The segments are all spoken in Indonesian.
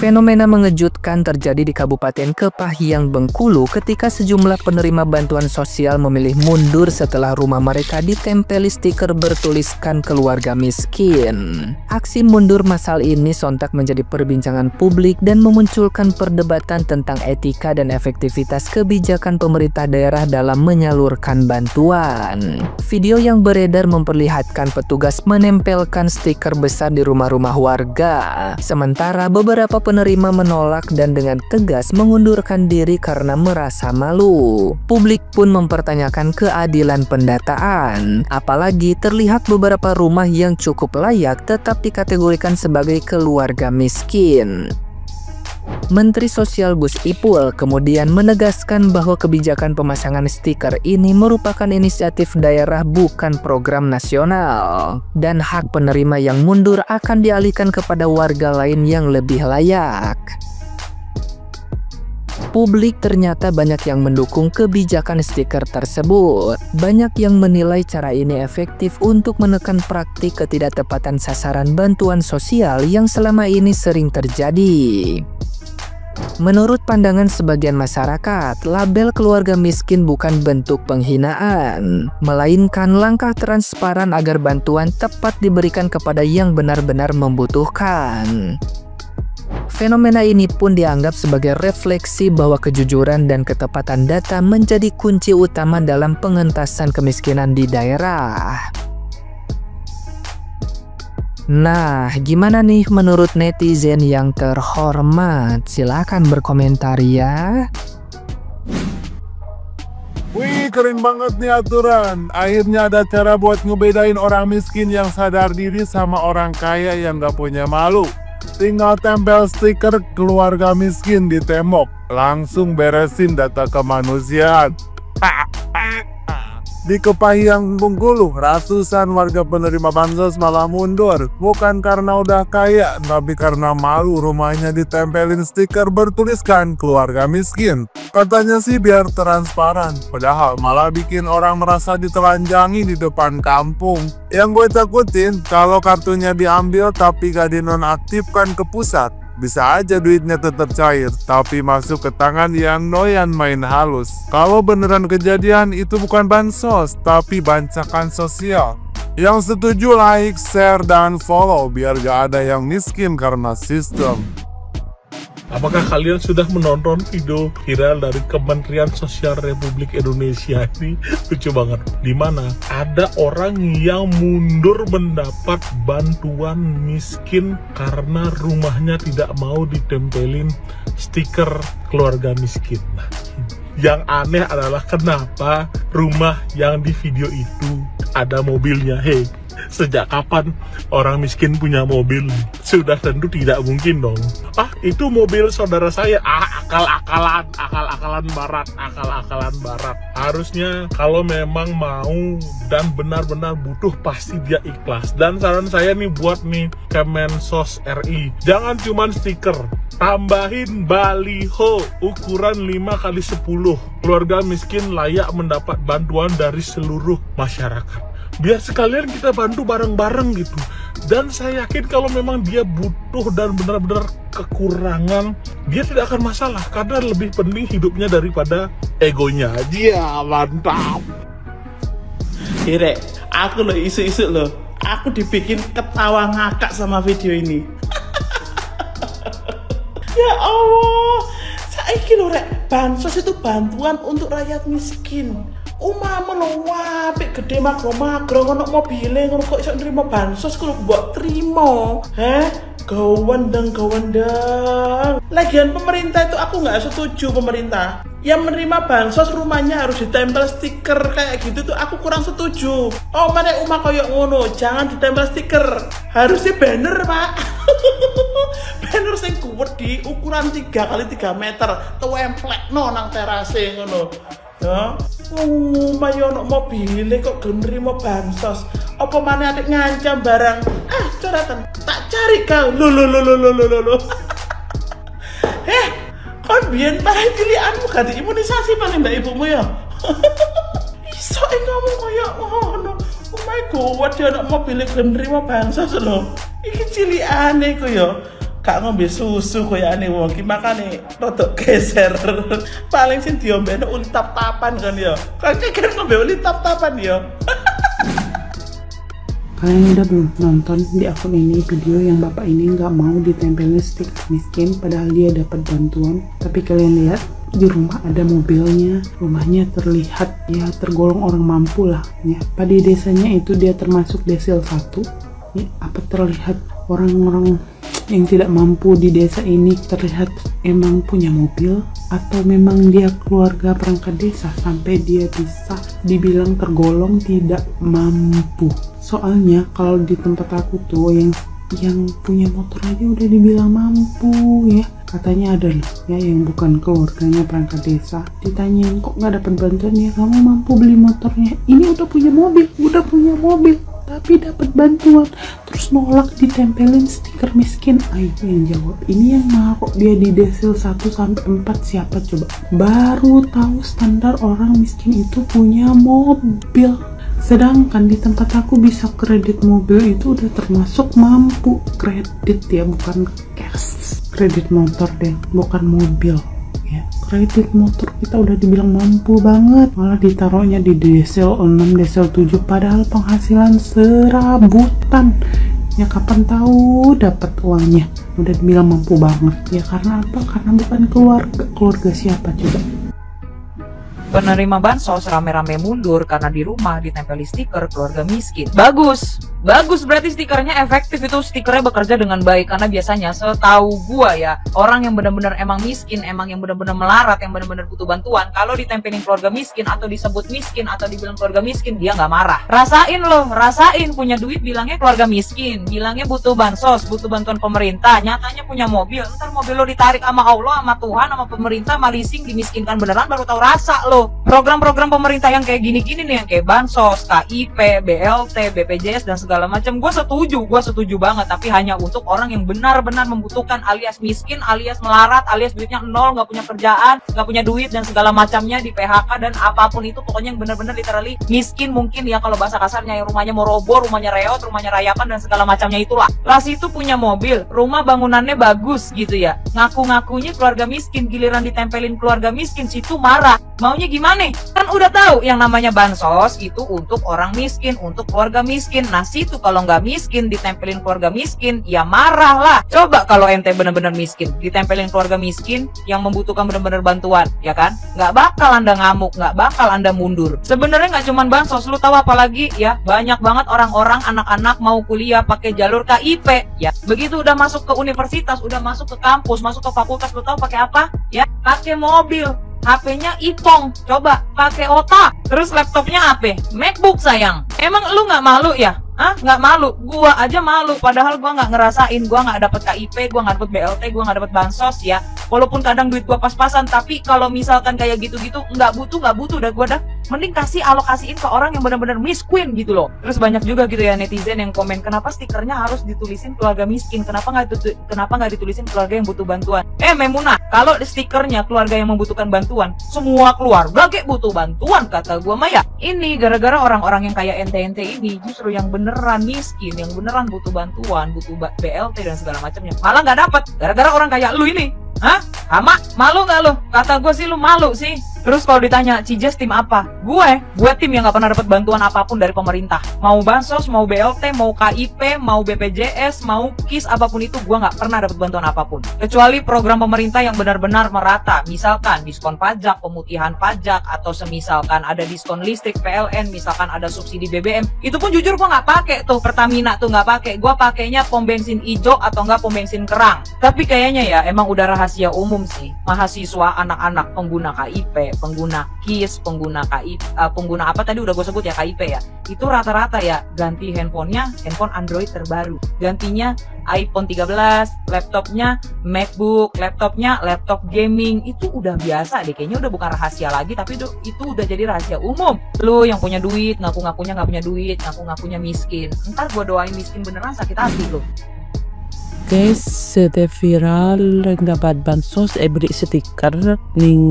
Fenomena mengejutkan terjadi di Kabupaten Kepahyang, Bengkulu ketika sejumlah penerima bantuan sosial memilih mundur setelah rumah mereka ditempeli stiker bertuliskan keluarga miskin. Aksi mundur massal ini sontak menjadi perbincangan publik dan memunculkan perdebatan tentang etika dan efektivitas kebijakan pemerintah daerah dalam menyalurkan bantuan. Video yang beredar memperlihatkan petugas menempelkan stiker besar di rumah-rumah warga. Sementara beberapa penerima menolak dan dengan tegas mengundurkan diri karena merasa malu. Publik pun mempertanyakan keadilan pendataan, apalagi terlihat beberapa rumah yang cukup layak tetap dikategorikan sebagai keluarga miskin. Menteri Sosial Gus Ipul kemudian menegaskan bahwa kebijakan pemasangan stiker ini merupakan inisiatif daerah bukan program nasional, dan hak penerima yang mundur akan dialihkan kepada warga lain yang lebih layak. Publik ternyata banyak yang mendukung kebijakan stiker tersebut. Banyak yang menilai cara ini efektif untuk menekan praktik ketidaktepatan sasaran bantuan sosial yang selama ini sering terjadi. Menurut pandangan sebagian masyarakat, label keluarga miskin bukan bentuk penghinaan, melainkan langkah transparan agar bantuan tepat diberikan kepada yang benar-benar membutuhkan. Fenomena ini pun dianggap sebagai refleksi bahwa kejujuran dan ketepatan data menjadi kunci utama dalam pengentasan kemiskinan di daerah. Nah, gimana nih menurut netizen yang terhormat? Silahkan berkomentar ya. Wih, keren banget nih aturan. Akhirnya ada cara buat ngebedain orang miskin yang sadar diri sama orang kaya yang gak punya malu. Tinggal tempel stiker keluarga miskin di tembok. Langsung beresin data kemanusiaan. Di Kepahyang, Bengkulu, ratusan warga penerima bansos malah mundur. Bukan karena udah kaya, tapi karena malu rumahnya ditempelin stiker bertuliskan keluarga miskin. Katanya sih biar transparan, padahal malah bikin orang merasa ditelanjangi di depan kampung. Yang gue takutin, kalau kartunya diambil tapi gak dinonaktifkan ke pusat, bisa aja duitnya tetap cair, tapi masuk ke tangan yang doyan main halus. Kalau beneran kejadian itu bukan bansos, tapi bancakan sosial. Yang setuju like, share, dan follow biar gak ada yang miskin karena sistem. Apakah kalian sudah menonton video viral dari Kementerian Sosial Republik Indonesia ini? Lucu banget. Dimana ada orang yang mundur mendapat bantuan miskin karena rumahnya tidak mau ditempelin stiker keluarga miskin. Nah, yang aneh adalah kenapa rumah yang di video itu ada mobilnya. Hei, sejak kapan orang miskin punya mobil? Sudah tentu tidak mungkin dong. Itu mobil saudara saya. Akal-akalan barat. Harusnya kalau memang mau dan benar-benar butuh, pasti dia ikhlas. Dan saran saya nih buat nih Kemensos RI, jangan cuman stiker, tambahin baliho ukuran 5x10. Keluarga miskin layak mendapat bantuan dari seluruh masyarakat. Biar sekalian kita bantu bareng-bareng gitu. Dan saya yakin kalau memang dia butuh dan benar-benar kekurangan, dia tidak akan masalah, karena lebih penting hidupnya daripada egonya. Dia mantap. Kira, aku lo isu-isu lo, aku dibikin ketawa ngakak sama video ini. Ya Allah, saiki lo rek, bansos itu bantuan untuk rakyat miskin. Umamu lo wapik gede magro-magro ngono mobile ngono kok iso nrimo bansos kulo mbok trimo. Gawendeng. Lagian pemerintah itu aku nggak setuju pemerintah. Yang menerima bansos rumahnya harus ditempel stiker kayak gitu tuh aku kurang setuju. Oh mana umah koyok ngono, jangan ditempel stiker. Harusnya banner pak. Banner sing kuwet di ukuran 3x3 meter. Templek no nang terase ngono. Ya, mayo ono mobile kok nrimo bansos. Apa mana adik ngancam barang? Coratan, tak cari kau. Lo. Kon biyen paling pilihanmu ganti imunisasi paling mbak ibumu ya. Iso ngomong koyo ngono. Oh my god, dia anak mobil nrimo bansos lho. Iki cilikane ku ya. gak ngombe susu koyane wong ki makane rodok geser. Paling sing diombene uli tap-tapan kan ya. Kan ngombe uli tap-tapan ya. Kalian udah belum nonton di akun ini video yang bapak ini nggak mau ditempelin stiker miskin padahal dia dapat bantuan? Tapi kalian lihat di rumah ada mobilnya, rumahnya terlihat ya tergolong orang mampu lah ya. Pada desanya itu dia termasuk desil 1 ya. Apa terlihat orang-orang yang tidak mampu di desa ini terlihat emang punya mobil, atau memang dia keluarga perangkat desa sampai dia bisa dibilang tergolong tidak mampu? Soalnya kalau di tempat aku tuh yang punya motor aja udah dibilang mampu ya. Katanya ada loh ya yang bukan keluarganya perangkat desa, ditanyain kok nggak dapat bantuan ya, kamu mampu beli motornya, ini udah punya mobil tapi dapat bantuan, terus nolak ditempelin stiker miskin. Ayo yang jawab, ini yang naruh dia di desil 1 sampai 4 siapa coba? Baru tahu standar orang miskin itu punya mobil. Sedangkan di tempat aku bisa kredit mobil itu udah termasuk mampu. Kredit ya, bukan cash. Kredit motor deh, bukan mobil ya. Kredit motor kita udah dibilang mampu banget, malah ditaruhnya di desil 6, desil 7 padahal penghasilan serabutan ya. Kapan tahu dapat uangnya udah dibilang mampu banget ya. Karena apa? Karena bukan keluarga siapa coba? Penerima bansos rame-rame mundur karena di rumah ditempeli stiker keluarga miskin. Bagus berarti stikernya efektif, itu stikernya bekerja dengan baik. Karena biasanya setahu gua ya, orang yang benar-benar emang miskin, emang yang benar-benar melarat, yang benar-benar butuh bantuan, kalau ditempelin keluarga miskin atau disebut miskin atau dibilang keluarga miskin, dia nggak marah. Rasain punya duit bilangnya keluarga miskin, bilangnya butuh bansos, butuh bantuan pemerintah, nyatanya punya mobil, ntar mobil lo ditarik sama Allah, sama Tuhan, sama pemerintah, sama leasing, dimiskinkan beneran, baru tahu rasa lo. Program-program pemerintah yang kayak gini-gini nih, yang kayak bansos, KIP, BLT, BPJS dan segala macam, gue setuju banget, tapi hanya untuk orang yang benar-benar membutuhkan, alias miskin, alias melarat, alias duitnya nol, nggak punya kerjaan, nggak punya duit dan segala macamnya, di PHK dan apapun itu, pokoknya yang benar-benar literally miskin mungkin ya, kalau bahasa kasarnya, yang rumahnya mau roboh, rumahnya reot, rumahnya rayapan dan segala macamnya itulah. Ras itu punya mobil, rumah bangunannya bagus gitu ya, ngaku-ngakunya keluarga miskin, giliran ditempelin keluarga miskin, situ marah. Maunya gimana? Kan udah tahu yang namanya bansos itu untuk orang miskin, untuk keluarga miskin. Nah situ kalau nggak miskin ditempelin keluarga miskin, ya marah lah. Coba kalau ente bener-bener miskin ditempelin keluarga miskin yang membutuhkan bener-bener bantuan, ya kan? Nggak bakal anda ngamuk, nggak bakal anda mundur. Sebenarnya nggak cuman bansos, lu tahu apa lagi ya? Banyak banget orang-orang, anak-anak mau kuliah pakai jalur KIP ya. Begitu udah masuk ke universitas, udah masuk ke kampus, masuk ke fakultas, lu tahu pakai apa? Ya, pakai mobil. HP-nya iPhone, coba pakai otak. Terus laptopnya apa? MacBook sayang. Emang lu nggak malu ya? Nggak malu? Gua aja malu, padahal gua nggak ngerasain, gua nggak dapet KIP, gua nggak dapet BLT, gua nggak dapet bansos ya. Walaupun kadang duit gua pas-pasan, tapi kalau misalkan kayak gitu-gitu nggak butuh udah gua dah mending alokasiin ke orang yang benar-benar miskin gitu loh. Terus banyak juga gitu ya netizen yang komen, kenapa stikernya harus ditulisin keluarga miskin, kenapa nggak ditulisin keluarga yang butuh bantuan. Memunah, kalau stikernya keluarga yang membutuhkan bantuan, semua keluarga kayak butuh bantuan kata gua Maya. Ini gara-gara orang-orang yang kayak ente-ente ini justru yang beneran miskin, yang beneran butuh bantuan, butuh BLT dan segala macamnya, malah nggak dapat gara-gara orang kayak lu ini. Ama, malu nggak lu? Kata gue sih lu malu sih. Terus kalau ditanya, Cijas tim apa? Gue tim yang nggak pernah dapat bantuan apapun dari pemerintah. Mau bansos, mau BLT, mau KIP, mau BPJS, mau KIS, apapun itu gue nggak pernah dapat bantuan apapun. Kecuali program pemerintah yang benar-benar merata. Misalkan diskon pajak, pemutihan pajak, atau semisalkan ada diskon listrik PLN, misalkan ada subsidi BBM. Itu pun jujur gue nggak pakai tuh, Pertamina tuh nggak pakai. Gue pakainya pom bensin hijau atau nggak pom bensin kerang. Tapi kayaknya ya emang udah rahasia umum sih. Mahasiswa, anak-anak pengguna KIP, pengguna KIS, pengguna apa tadi udah gue sebut ya, KIP ya, itu rata-rata ya ganti handphonenya handphone Android terbaru, gantinya iPhone 13, laptopnya MacBook, laptopnya laptop gaming. Itu udah biasa deh, kayaknya udah bukan rahasia lagi, tapi itu udah jadi rahasia umum. Lu yang punya duit ngaku-ngakunya nggak punya duit, ngaku-ngakunya miskin, ntar gue doain miskin beneran sakit hati lu. guys, sete viral dapat bansos beri stiker ning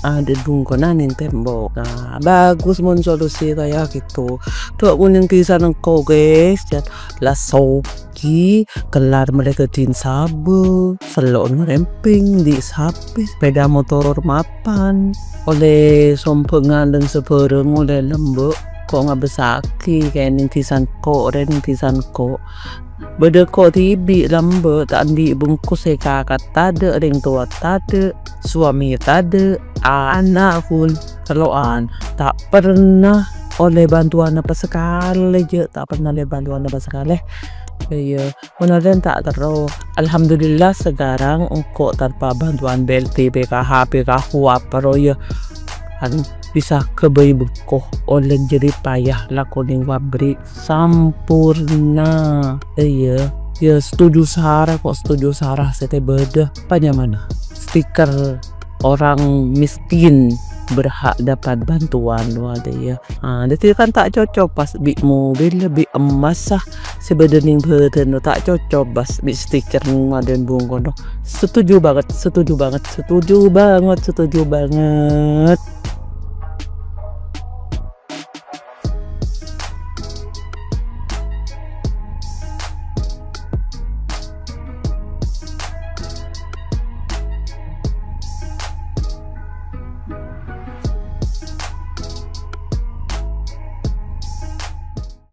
ada dungkona ning tembok. Nah, bagus mon solusi kayak gitu. Tuh aku yang kisah nengko guys, lah soki kelar mereka din sabu, selon remping di sapi sepeda motor mapan oleh sompengan dan sebereng oleh lembek kok nggak besaki kayak nintisan kok nintisan kok beda kok tibi lambe tak di bungkus kakak tade ring tua tade suami tade anak pun keloan tak pernah oleh bantuan apa sekali je tak pernah oleh bantuan apa sekali. Iya, kemudian tak terus. Alhamdulillah sekarang engkau tanpa bantuan BLT, PKH, PKH apa ya kan bisa kebayi bekoh oleh jadi payah lakoning wabri sampurna. Iya, ya setuju Sarah kok setuju Sarah sete beda pada mana stiker orang miskin berhak dapat bantuan ada ya. Jadi kan tak cocok pas bi mobil lebih emas sebenarnya beten tak cocok pas bi stiker ngaden bungkono. Setuju banget.